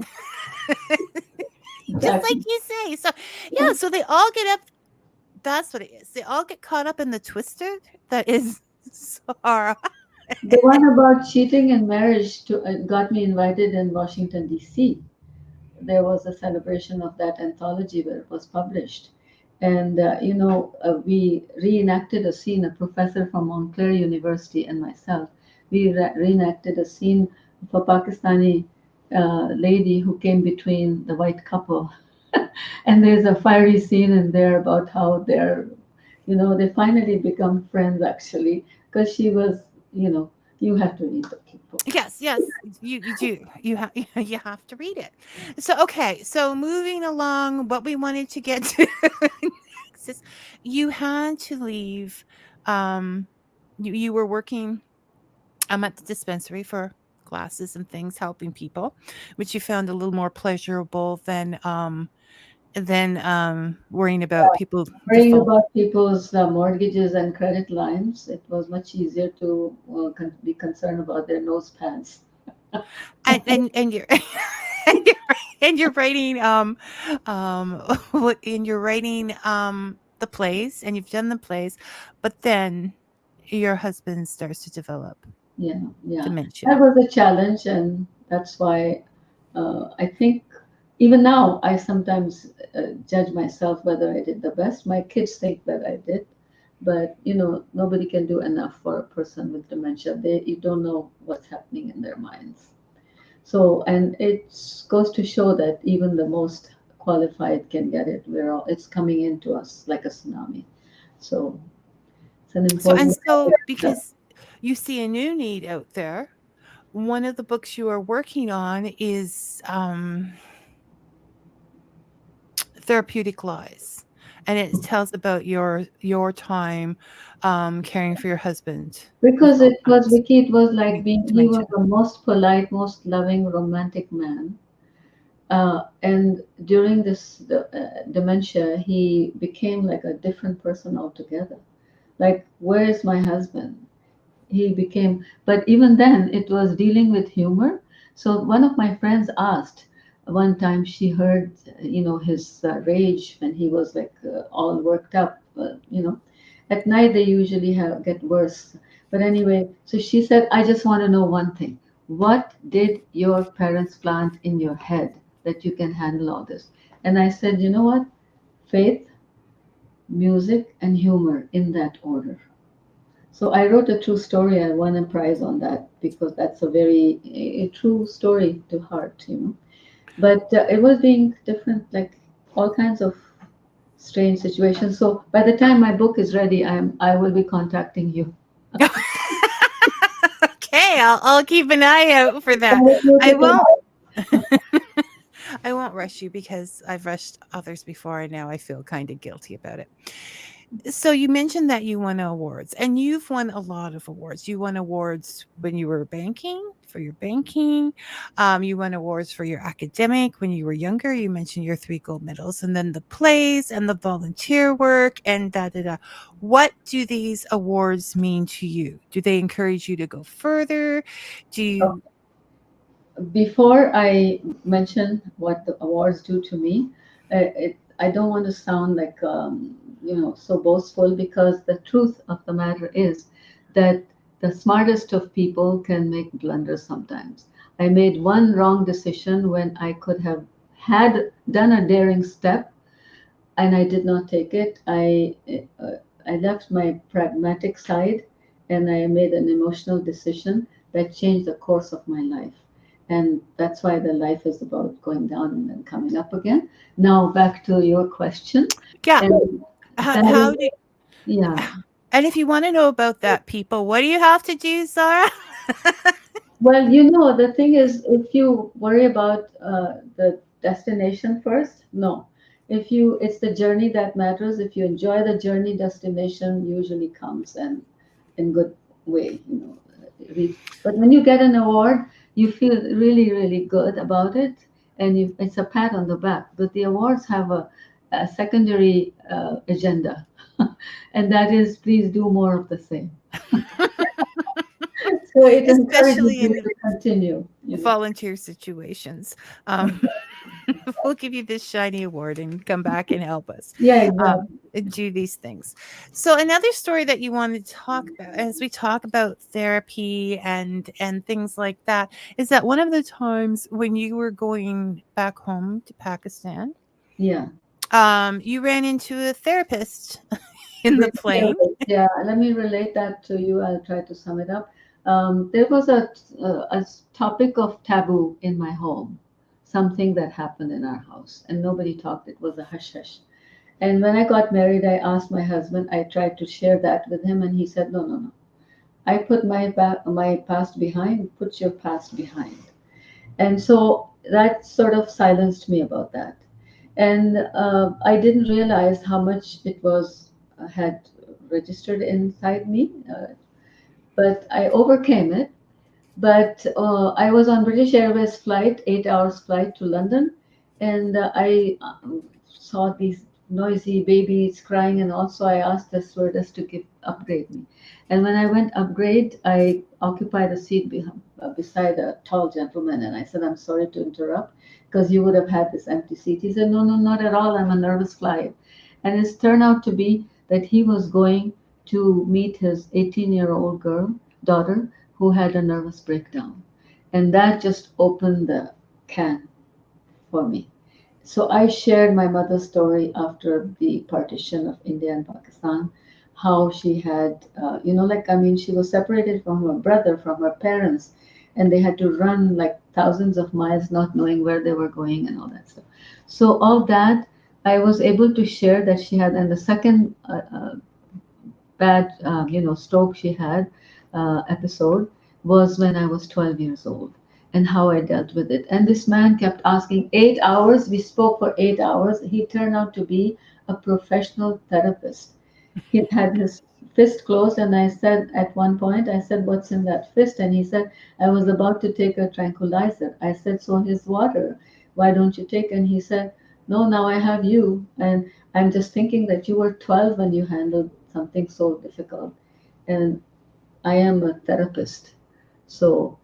Just like Exactly. you say. So, yeah, so they all get up. That's what it is. They all get caught up in the twister that is Sahara. The one about cheating in marriage got me invited in Washington, D.C. There was a celebration of that anthology where it was published. And, we reenacted a scene, a professor from Montclair University and myself, we reenacted a scene of a Pakistani lady who came between the white couple. And there's a fiery scene in there about how they finally become friends actually, because she was, you have to read the book. Yes, yes, you do. You have you have to read it. So okay, so moving along, what we wanted to get to next is you had to leave. Um, you were working at the dispensary for glasses and things, helping people, which you found a little more pleasurable than worrying about people Worrying default. about people's mortgages and credit lines, it was much easier to be concerned about their nose pads. And you're and you're and you're writing and you're writing the plays and you've done the plays, but then your husband starts to develop Yeah, yeah. That dementia. was a challenge, and that's why I think even now I sometimes judge myself whether I did the best. My kids think that I did, but nobody can do enough for a person with dementia. You don't know what's happening in their minds. So, and it goes to show that even the most qualified can get it. It's coming into us like a tsunami. So it's an So and important. so because you see a new need out there, one of the books you are working on is Therapeutic Lies, and it tells about your time caring for your husband with Because it was Alzheimer's, Vicky, it was I like mean he was dementia. the most polite, most loving, romantic man. And during this dementia, he became like a different person altogether. Like, where is my husband? He became, but even then, it was dealing with humor. So one of my friends asked one time, she heard, his rage when he was like all worked up, at night they usually get worse. But anyway, so she said, I just want to know one thing. What did your parents plant in your head that you can handle all this? And I said, you know what? Faith, music, and humor in that order. So I wrote a true story. I won a prize on that because that's a very a true story to heart. But it was being different, like all kinds of strange situations. So by the time my book is ready, I will be contacting you. Okay, I'll keep an eye out for And that. if you I take won't a- I won't rush you because I've rushed others before and now I feel kind of guilty about it. So you mentioned that you won awards and you've won a lot of awards. You won awards when you were banking for your banking. You won awards for your academic when you were younger. You mentioned your 3 gold medals and then the plays and the volunteer work and da da da. What do these awards mean to you? Do they encourage you to go further? Do you Before I mention what the awards do to me, I don't want to sound like so boastful, because the truth of the matter is that the smartest of people can make blunders sometimes. I made one wrong decision when I could have had done a daring step, and I did not take it. I left my pragmatic side, and I made an emotional decision that changed the course of my life. And that's why the life is about going down and then coming up again. Now back to your question, yeah, and that how is, do yeah. and if you want to know about that, people, what do you have to do, Zara? Well, the thing is, if you worry about the destination first, no. It's the journey that matters. If you enjoy the journey, destination usually comes and in good way. But when you get an award, you feel really, really good about it, and it's a pat on the back. But the awards have a secondary agenda, and that is, please do more of the same. So it encourages especially you in to continue, volunteer situations. Um, we'll give you this shiny award and come back and help us Yeah, um, exactly. do these things. So another story that you want to talk about as we talk about therapy and things like that is that one of the times when you were going back home to Pakistan, Yeah. you ran into a therapist in the This plane. therapist, yeah, let me relate that to you. I'll try to sum it up. There was a topic of taboo in my home, something that happened in our house, and nobody talked. It was a hush hush. And when I got married, I asked my husband, I tried to share that with him, and he said, no, no, no. I put my past behind, put your past behind. And so that sort of silenced me about that. And I didn't realize how much it was had registered inside me, but I overcame it. But I was on British Airways flight, 8 hours flight to London, and I saw these noisy babies crying, and also I asked the stewardess to give upgrade me. And when I went upgrade, I occupied a seat beside a tall gentleman, and I said, "I'm sorry to interrupt, because you would have had this empty seat." He said, "No, no, not at all. I'm a nervous flyer," and it turned out to be that he was going to meet his 18-year-old girl daughter who had a nervous breakdown. And that just opened the can for me. So I shared my mother's story after the partition of India and Pakistan, how she had, like, I mean, she was separated from her brother, from her parents, and they had to run like thousands of miles not knowing where they were going and all that stuff. So all that I was able to share that she had, and the second bad, stroke she had episode was when I was 12 years old and how I dealt with it. And this man kept asking 8 hours. We spoke for 8 hours. He turned out to be a professional therapist. He had his fist closed, and I said at one point, I said, "What's in that fist?" And he said, "I was about to take a tranquilizer." I said, "So here's water. Why don't you take?" And he said, "No, now I have you. And I'm just thinking that you were 12 when you handled something so difficult. And I am a therapist." So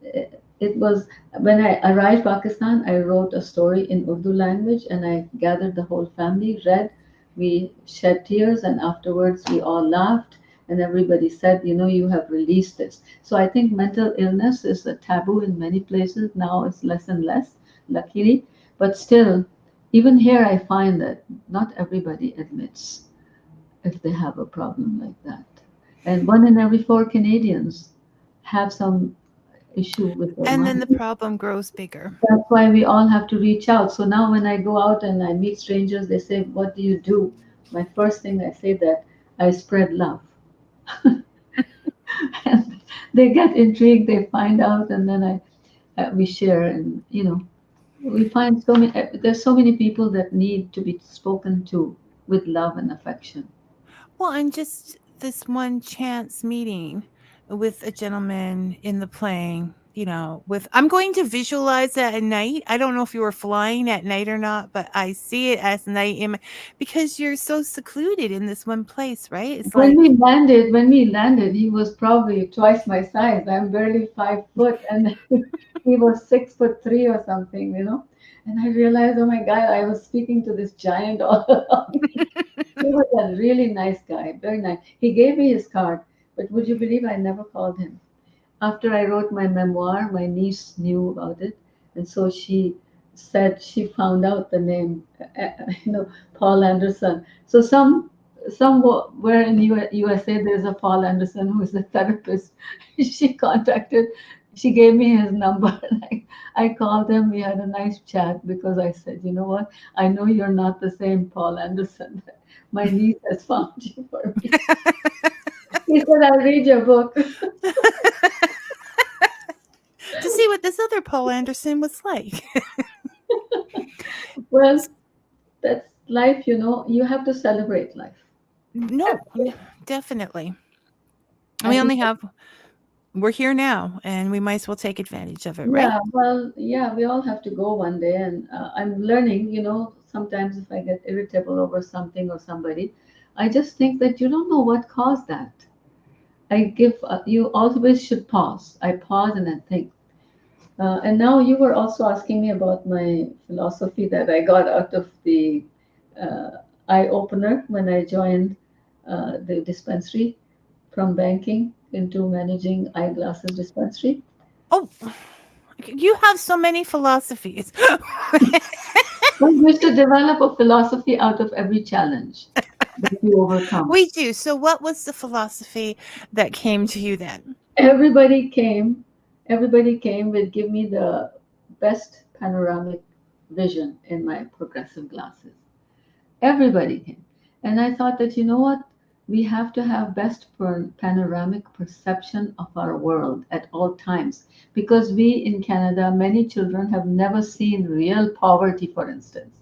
it was when I arrived Pakistan, I wrote a story in Urdu language, and I gathered the whole family, read, we shed tears, and afterwards we all laughed, and everybody said, you have released this. So I think mental illness is a taboo in many places. Now it's less and less, luckily. But still, even here, I find that not everybody admits if they have a problem like that. And one in every four Canadians have some issue with their And then the mind. problem grows bigger. That's why we all have to reach out. So now when I go out and I meet strangers, they say, "What do you do?" My first thing I say that I spread love. And they get intrigued, they find out, and then we share, and we find so many. There's so many people that need to be spoken to with love and affection. Well, and just this one chance meeting with a gentleman in the plane, with I'm going to visualize that at night. I don't know if you were flying at night or not, but I see it as night because you're so secluded in this one place, right? It's When like, we landed, he was probably twice my size. I'm barely 5 foot, and he was 6'3" or something. And I realized, oh my God, I was speaking to this giant all along. He was a really nice guy, very nice. He gave me his card, but would you believe I never called him? After I wrote my memoir, my niece knew about it, and so she said she found out the name, Paul Anderson. So somewhere in USA, there's a Paul Anderson who is a therapist. She contacted, she gave me his number. I called him. We had a nice chat because I said, you know what? I know you're not the same Paul Anderson. My niece has found you for me. He said, "I'll read your book." to see what this other Paul Anderson was like. Well, that's life. You have to celebrate life. No, definitely. And I we think, only have, we're here now and we might as well take advantage of it, right? yeah, well, yeah, we all have to go one day. And I'm learning, sometimes if I get irritable over something or somebody, I just think that you don't know what caused that. I give, you always should pause. I pause and I think. And now you were also asking me about my philosophy that I got out of the uh, eye opener when I joined the dispensary from banking into managing eyeglasses dispensary. Oh, you have so many philosophies. Well, you should develop a philosophy out of every challenge that you overcome. We do. So, what was the philosophy that came to you then? Everybody came, everybody came with give me the best panoramic vision in my progressive glasses. Everybody came. And I thought that, you know what? We have to have best panoramic perception of our world at all times because we in Canada, many children have never seen real poverty, for instance.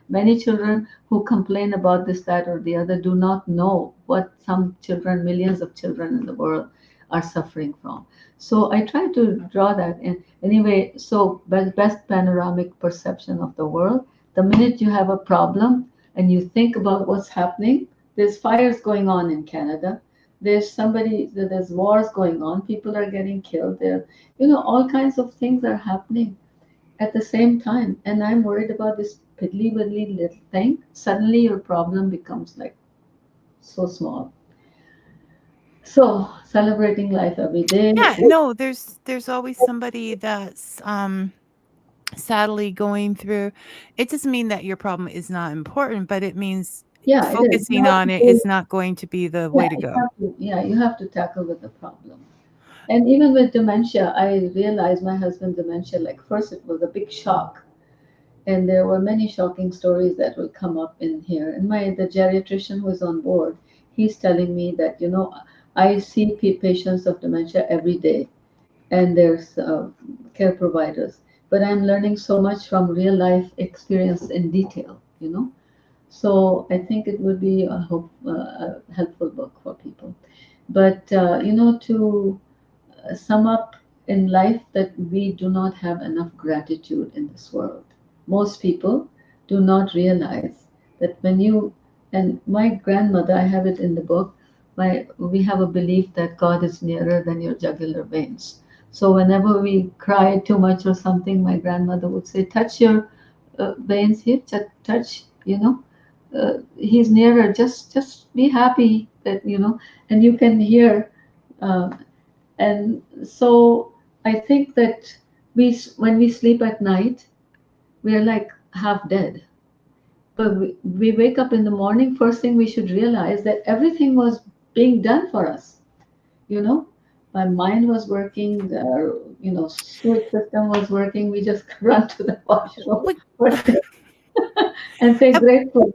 Many children who complain about this, that, or the other do not know what some children, millions of children in the world, are suffering from. So I try to draw that in. Anyway, so best panoramic perception of the world. The minute you have a problem and you think about what's happening, there's fires going on in Canada. There's wars going on. People are getting killed. All kinds of things are happening at the same time, and I'm worried about this piddly widdly little thing. Suddenly your problem becomes like so small. So celebrating life every day. Yeah, no, there's always somebody that's sadly going through. It doesn't mean that your problem is not important, but it means Yeah, it is. You focusing have on to it do, is not going to be the way yeah, to you go. have to, yeah, you have to tackle with the problem. And even with dementia, I realized my husband dementia, like first it was a big shock. And there were many shocking stories that will come up in here. And the geriatrician who is on board, he's telling me that, I see patients of dementia every day and there's care providers. But I'm learning so much from real life experience in detail. So I think it would be a helpful book for people. But, to sum up in life that we do not have enough gratitude in this world. Most people do not realize that and my grandmother, I have it in the book, we have a belief that God is nearer than your jugular veins. So whenever we cry too much or something, my grandmother would say, touch your veins here, touch, he's nearer. Just be happy that, and you can hear uh, and so I think that when we sleep at night, we are like half dead. But we wake up in the morning, first thing we should realize that everything was being done for us. You know, my mind was working, sewage system was working. We just run to the washroom Wait, first thing and say grateful.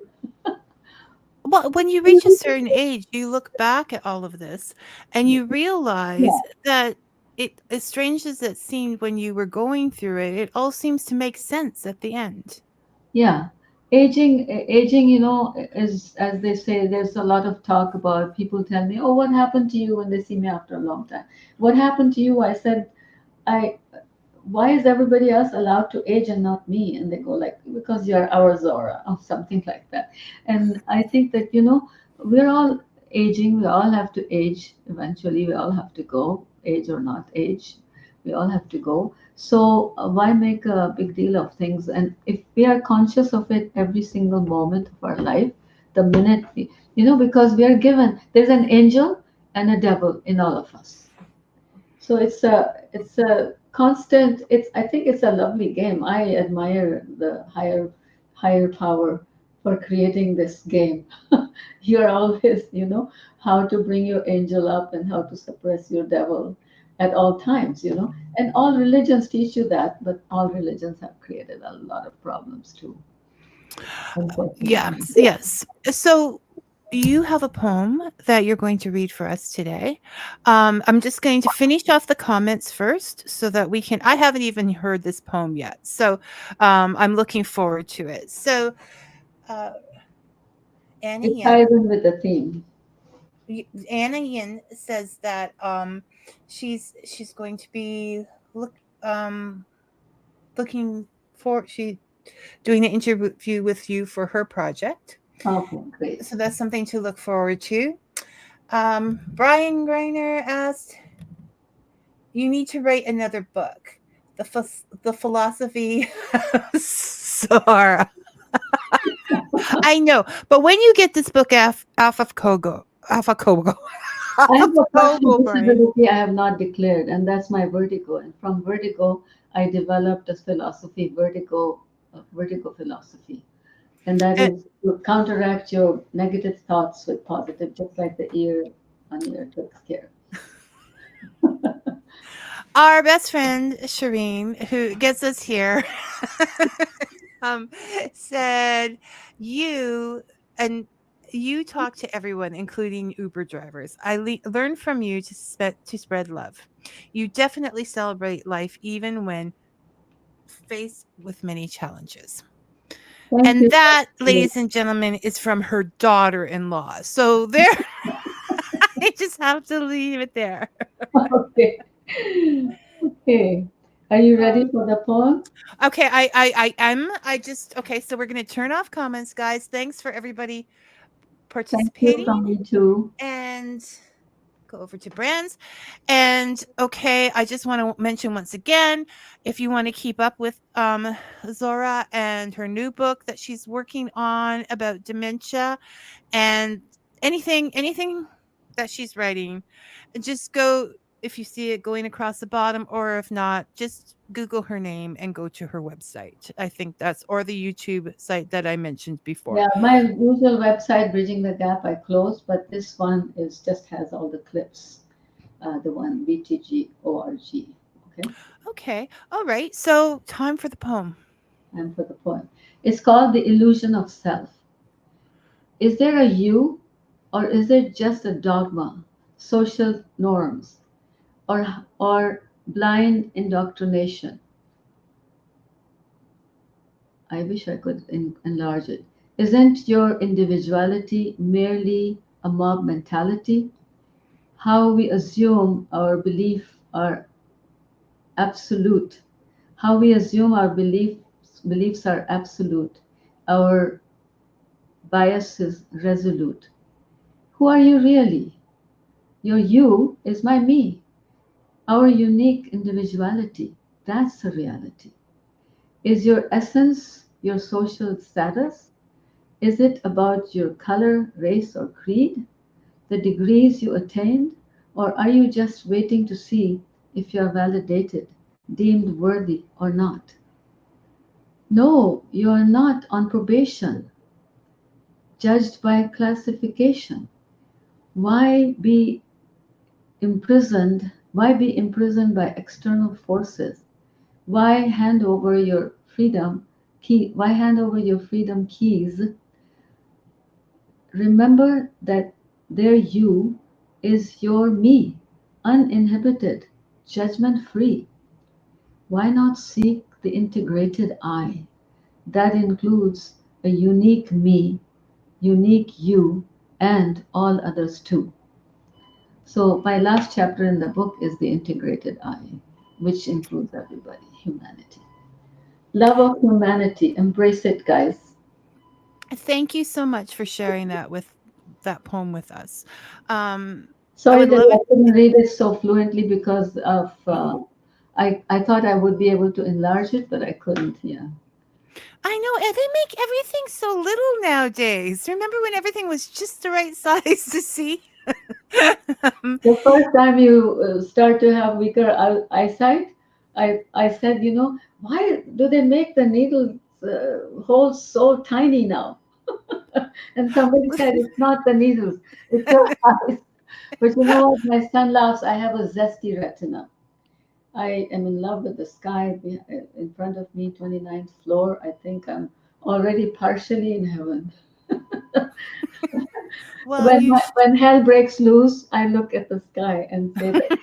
well, when you reach a certain age, you look back at all of this and you realize Yeah. that it, as strange as it seemed when you were going through it, it all seems to make sense at the end. Yeah, aging, is as they say. There's a lot of talk about people tell me, "Oh, what happened to you?" When they see me after a long time. What happened to you? I said, "I. Why is everybody else allowed to age and not me?" And they go like, "Because you're our Zora," or something like that. And I think that we're all aging. We all have to age eventually. We all have to go, age or not age. We all have to go. So why make a big deal of things? And if we are conscious of it every single moment of our life, the minute because we are given, there's an angel and a devil in all of us. So it's a constant. I think it's a lovely game. I admire the higher power for creating this game. You're always, how to bring your angel up and how to suppress your devil at all times. And all religions teach you that, but all religions have created a lot of problems too, unfortunately. Yes, yes. So you have a poem that you're going to read for us today. I'm just going to finish off the comments first so that we can. I haven't even heard this poem yet, so I'm looking forward to it. So, uh, Anna It Yin, ties in with the theme. Anna Yin says that she's going to be look um looking for she doing an interview with you for her project. Okay, great. So that's something to look forward to. Brian Greiner asked, "You need to write another book, the philosophy of Sahara." I know, but when you get this book off of Kogo, I off have of a partial Kogo, Brian. disability I have not declared, and that's my vertigo. And from vertigo, I developed a philosophy, vertigo philosophy. And that And is to counteract your negative thoughts with positive, just like the ear on ear takes care. our best friend Shireen, who gets us here, um, said you and you talk to everyone, including Uber drivers. Learn from you to spread love. You definitely celebrate life even when faced with many challenges. Thank And you. that, ladies and gentlemen, is from her daughter-in-law. So there, I just have to leave it there. Okay. Okay. Are you ready Um, for the poem? okay, I am. I just okay. So we're gonna turn off comments, guys. Thanks for everybody Thank you participating, from me too. and go over to brands. And okay, I just want to mention once again, if you want to keep up with Zora and her new book that she's working on about dementia and anything that she's writing, just go, if you see it going across the bottom, or if not, just Google her name and go to her website. I think that's, or the YouTube site that I mentioned before. Yeah, my usual website, Bridging the Gap, I closed, but this one is just has all the clips. The one BTG.org. Okay, Okay, all right, so time for the poem. and for the poem, it's called The Illusion of Self. Is there a you, or is it just a dogma, social norms, or blind indoctrination? I wish I could enlarge it. Isn't your individuality merely a mob mentality? How we assume our belief are absolute, how we assume our beliefs are absolute, our biases resolute. Who are you really? Your you is my me, our unique individuality. That's the reality. Is your essence your social status? Is it about your color, race, or creed? The degrees you attained? Or are you just waiting to see if you are validated, deemed worthy, or not? No, you are not on probation, judged by classification. Why be imprisoned? Why be imprisoned by external forces? Why hand over your freedom why hand over your freedom keys? Remember that their you is your me, uninhibited, judgment free. Why not seek the integrated I that includes a unique me, unique you, and all others too? So, my last chapter in the book is the integrated I, which includes everybody, humanity. Love of humanity, embrace it, guys. Thank you so much for sharing that poem with us. I Sorry would that love I it. couldn't read it so fluently because of I thought I would be able to enlarge it, but I couldn't. Yeah. I know, and they make everything so little nowadays. Remember when everything was just the right size to see? Um, The first time you start to have weaker eyesight, I said, why do they make the needle holes so tiny now? And somebody said it's not the needles, it's your eyes. But you know what? My son laughs. I have a zesty retina. I am in love with the sky in front of me, 29th floor. I think I'm already partially in heaven. well, When hell breaks loose, I look at the sky and say that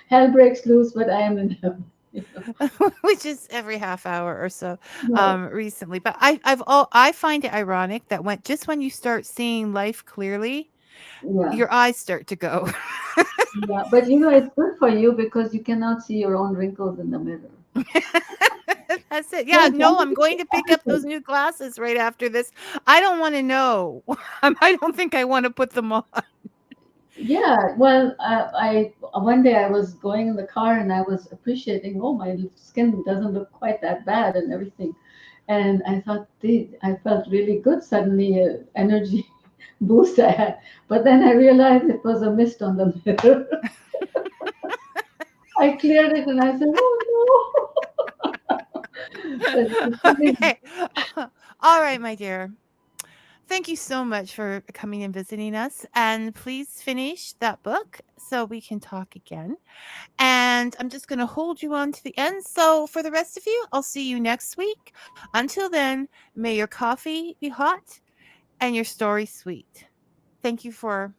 hell breaks loose, but I am in heaven. You know? which is every half hour or so, No, recently. But I find it ironic that when you start seeing life clearly, yeah, your eyes start to go. yeah. But it's good for you because you cannot see your own wrinkles in the mirror. That's it. Yeah, Well, no, I'm going to pick up those new glasses right after this. I don't want to know. I don't think I want to put them on. Yeah, well, I one day I was going in the car and I was appreciating, oh, my skin doesn't look quite that bad and everything, and I thought, I felt really good suddenly, energy boost I had. But then I realized it was a mist on the mirror. I cleared it and I said, oh no. But it's really, Okay. All right, my dear. Thank you so much for coming and visiting us. And please finish that book so we can talk again. And I'm just going to hold you on to the end. So, for the rest of you, I'll see you next week. Until then, may your coffee be hot and your story sweet. Thank you for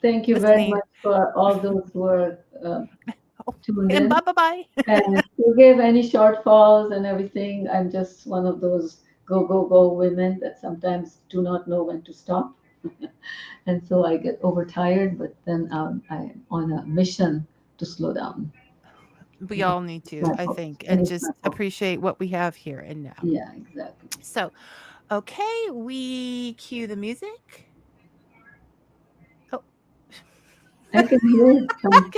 thank you very listening. much for all those who are Oh, tuned and in. bye bye. And forgive any shortfalls and everything. I'm just one of those go, go, go women that sometimes do not know when to stop. And so I get overtired, but then I'm on a mission to slow down. We all need It's to, my I fault. think, And and it's my just fault. appreciate what we have here and now. Yeah, exactly. So, okay, we cue the music. Oh. I can hear it come.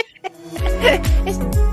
Okay.